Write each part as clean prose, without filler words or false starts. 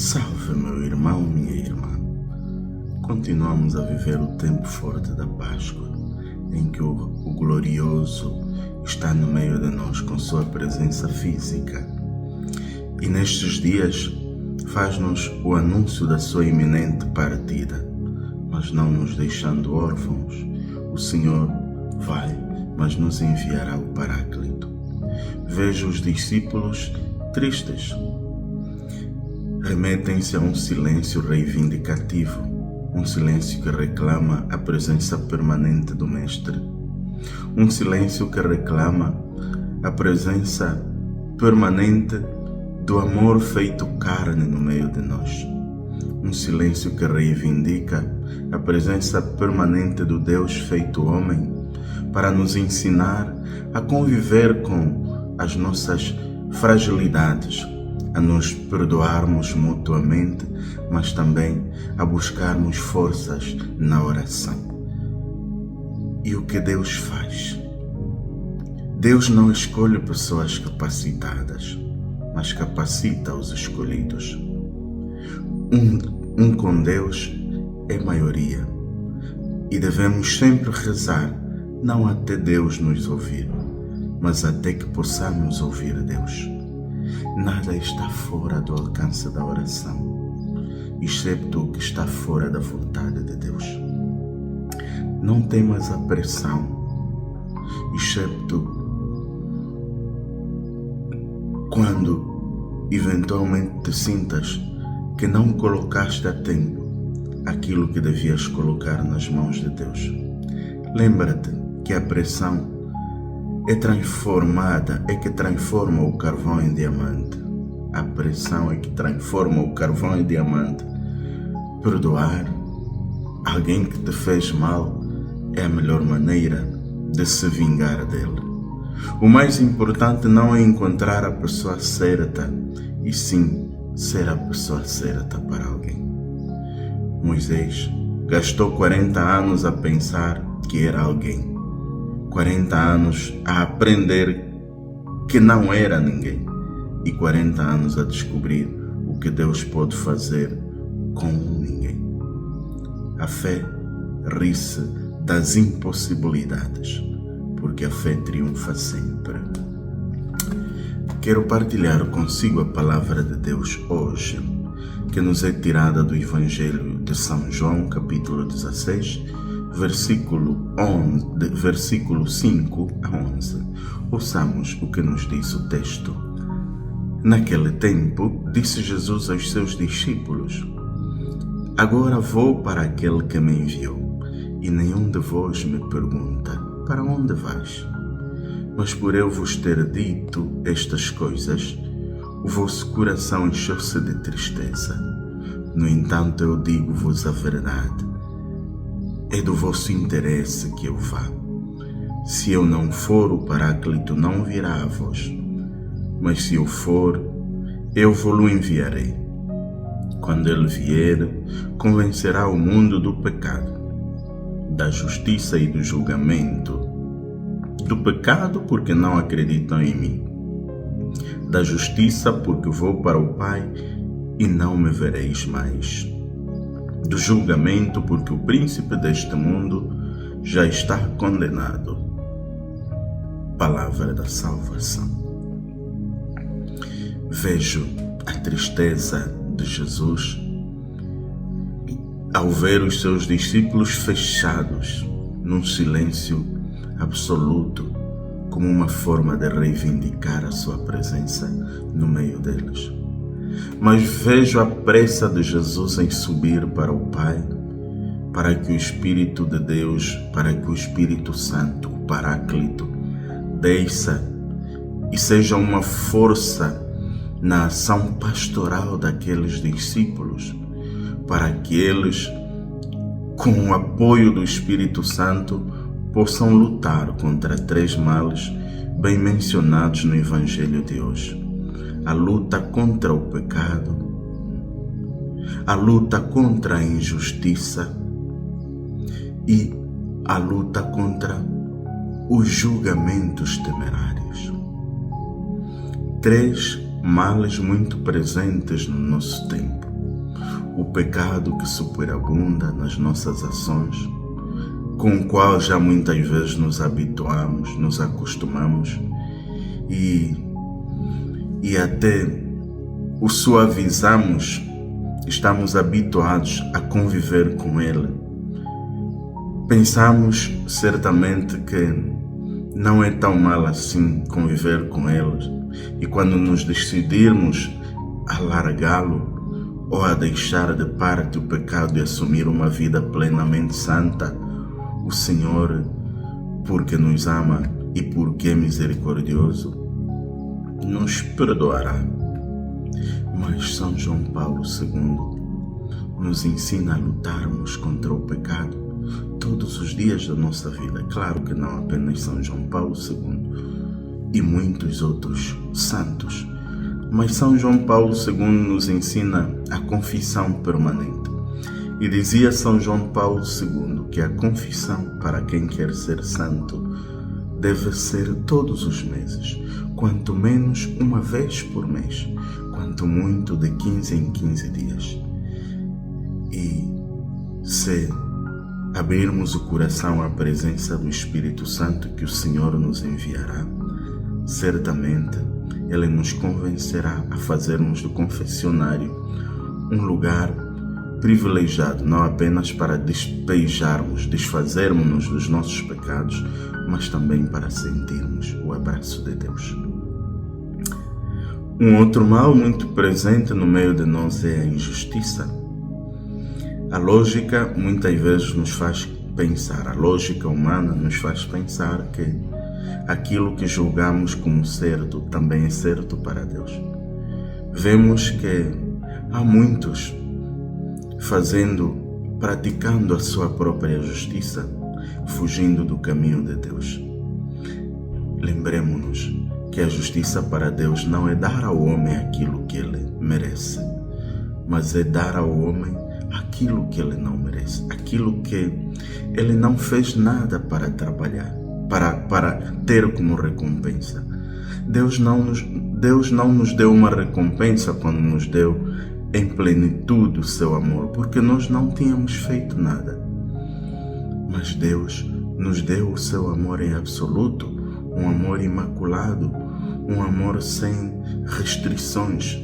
Salve, meu irmão, minha irmã. Continuamos a viver o tempo forte da Páscoa, em que o glorioso está no meio de nós com sua presença física. E nestes dias faz-nos o anúncio da sua iminente partida, mas não nos deixando órfãos. O Senhor vai, mas nos enviará o Paráclito. Vejo os discípulos tristes. Remetem-se a um silêncio reivindicativo, um silêncio que reclama a presença permanente do Mestre, um silêncio que reclama a presença permanente do amor feito carne no meio de nós, um silêncio que reivindica a presença permanente do Deus feito homem para nos ensinar a conviver com as nossas fragilidades, a nos perdoarmos mutuamente, mas também a buscarmos forças na oração. E o que Deus faz? Deus não escolhe pessoas capacitadas, mas capacita os escolhidos. Um com Deus é maioria, e devemos sempre rezar, não até Deus nos ouvir, mas até que possamos ouvir Deus. Nada está fora do alcance da oração, excepto o que está fora da vontade de Deus. Não temas a pressão, excepto quando eventualmente te sintas que não colocaste a tempo aquilo que devias colocar nas mãos de Deus. Lembra-te que a pressão é transformada, é que transforma o carvão em diamante. A pressão é que transforma o carvão em diamante. Perdoar alguém que te fez mal é a melhor maneira de se vingar dele. O mais importante não é encontrar a pessoa certa, e sim ser a pessoa certa para alguém. Moisés gastou 40 anos a pensar que era alguém, 40 anos a aprender que não era ninguém e 40 anos a descobrir o que Deus pode fazer com um ninguém. A fé ri-se das impossibilidades, porque a fé triunfa sempre. Quero partilhar consigo a palavra de Deus hoje, que nos é tirada do Evangelho de São João, capítulo 16, versículo 5 a 11. Ouçamos o que nos diz o texto. Naquele tempo, disse Jesus aos seus discípulos: Agora vou para aquele que me enviou, e nenhum de vós me pergunta: para onde vais? Mas por eu vos ter dito estas coisas, o vosso coração encheu-se de tristeza. No entanto, eu digo-vos a verdade. É do vosso interesse que eu vá. Se eu não for, o Paráclito não virá a vós. Mas se eu for, eu vou-lo enviarei. Quando ele vier, convencerá o mundo do pecado, da justiça e do julgamento. Do pecado, porque não acreditam em mim. Da justiça, porque vou para o Pai e não me vereis mais. Do julgamento, porque o príncipe deste mundo já está condenado. Palavra da salvação. Vejo a tristeza de Jesus ao ver os seus discípulos fechados num silêncio absoluto, como uma forma de reivindicar a sua presença no meio deles. Mas vejo a pressa de Jesus em subir para o Pai, para que o Espírito de Deus, para que o Espírito Santo, o Paráclito, desça e seja uma força na ação pastoral daqueles discípulos, para que eles, com o apoio do Espírito Santo, possam lutar contra 3 males bem mencionados no Evangelho de hoje: a luta contra o pecado, a luta contra a injustiça e a luta contra os julgamentos temerários. 3 males muito presentes no nosso tempo. o pecado que superabunda nas nossas ações, com o qual já muitas vezes nos habituamos, nos acostumamos e até o suavizamos, estamos habituados a conviver com ele. Pensamos certamente que não é tão mal assim conviver com ele, e quando nos decidirmos a largá-lo ou a deixar de parte o pecado e assumir uma vida plenamente santa, o Senhor, porque nos ama e porque é misericordioso, nos perdoará. Mas São João Paulo II nos ensina a lutarmos contra o pecado todos os dias da nossa vida. Claro que não apenas São João Paulo II e muitos outros santos, mas São João Paulo II nos ensina a confissão permanente. E dizia São João Paulo II que a confissão para quem quer ser santo deve ser todos os meses, quanto menos uma vez por mês, quanto muito de 15 em 15 dias. E se abrirmos o coração à presença do Espírito Santo que o Senhor nos enviará, certamente Ele nos convencerá a fazermos do confessionário um lugar privilegiado, não apenas para desfazermos-nos dos nossos pecados, mas também para sentirmos o abraço de Deus. Um outro mal muito presente no meio de nós é a injustiça. A lógica muitas vezes nos faz pensar, a lógica humana nos faz pensar que aquilo que julgamos como certo também é certo para Deus. Vemos que há muitos praticando a sua própria justiça, fugindo do caminho de Deus. Lembremos-nos que a justiça para Deus não é dar ao homem aquilo que ele merece, mas é dar ao homem aquilo que ele não merece, aquilo que ele não fez nada para trabalhar, para ter como recompensa. Deus não nos deu uma recompensa quando nos deu em plenitude o seu amor, porque nós não tínhamos feito nada. Mas Deus nos deu o seu amor em absoluto, um amor imaculado, um amor sem restrições.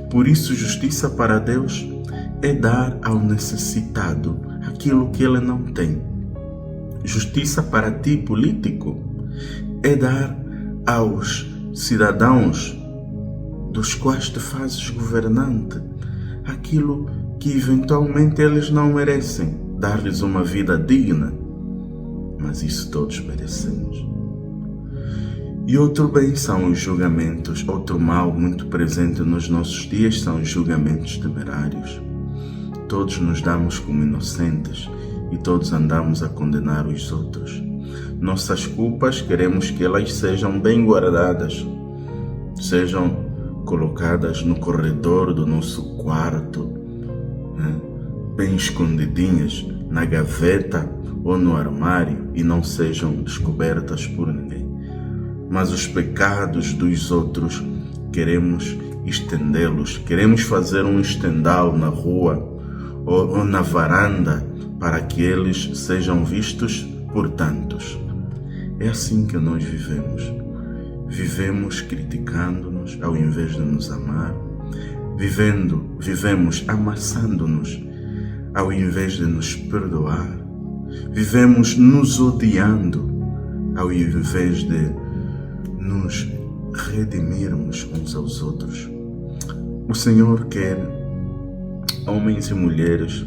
Por isso, justiça para Deus é dar ao necessitado aquilo que ele não tem. Justiça para ti, político, é dar aos cidadãos dos quais te fazes governante aquilo que eventualmente eles não merecem, dar-lhes uma vida digna, mas isso todos merecemos. E outro bem são os julgamentos, outro mal muito presente nos nossos dias são os julgamentos temerários. Todos nos damos como inocentes e todos andamos a condenar os outros. Nossas culpas queremos que elas sejam bem guardadas, sejam colocadas no corredor do nosso quarto, bem escondidinhas na gaveta ou no armário e não sejam descobertas por ninguém. Mas os pecados dos outros queremos estendê-los, queremos fazer um estendal na rua ou na varanda para que eles sejam vistos por tantos. É assim que nós vivemos. Vivemos criticando-nos ao invés de nos amar. Vivemos amassando-nos ao invés de nos perdoar. Vivemos nos odiando ao invés de nos redimirmos uns aos outros. O Senhor quer homens e mulheres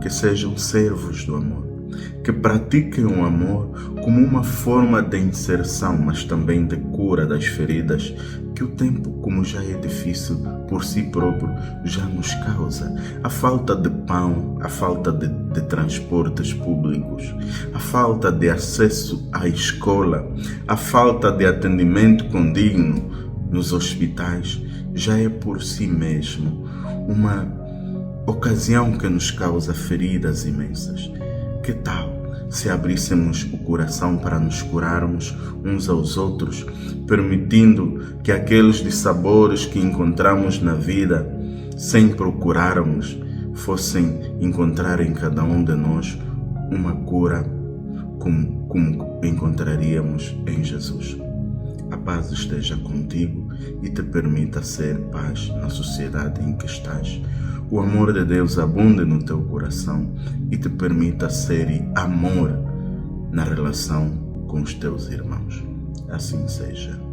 que sejam servos do amor, que pratiquem o amor como uma forma de inserção, mas também de cura das feridas que o tempo, como já é difícil por si próprio, já nos causa. A falta de pão, a falta de transportes públicos, a falta de acesso à escola, a falta de atendimento condigno nos hospitais, já é por si mesmo uma ocasião que nos causa feridas imensas. Que tal se abríssemos o coração para nos curarmos uns aos outros, permitindo que aqueles dissabores que encontramos na vida, sem procurarmos, fossem encontrar em cada um de nós uma cura como encontraríamos em Jesus. A paz esteja contigo e te permita ser paz na sociedade em que estás. O amor de Deus abunde no teu coração e te permita ser amor na relação com os teus irmãos. Assim seja.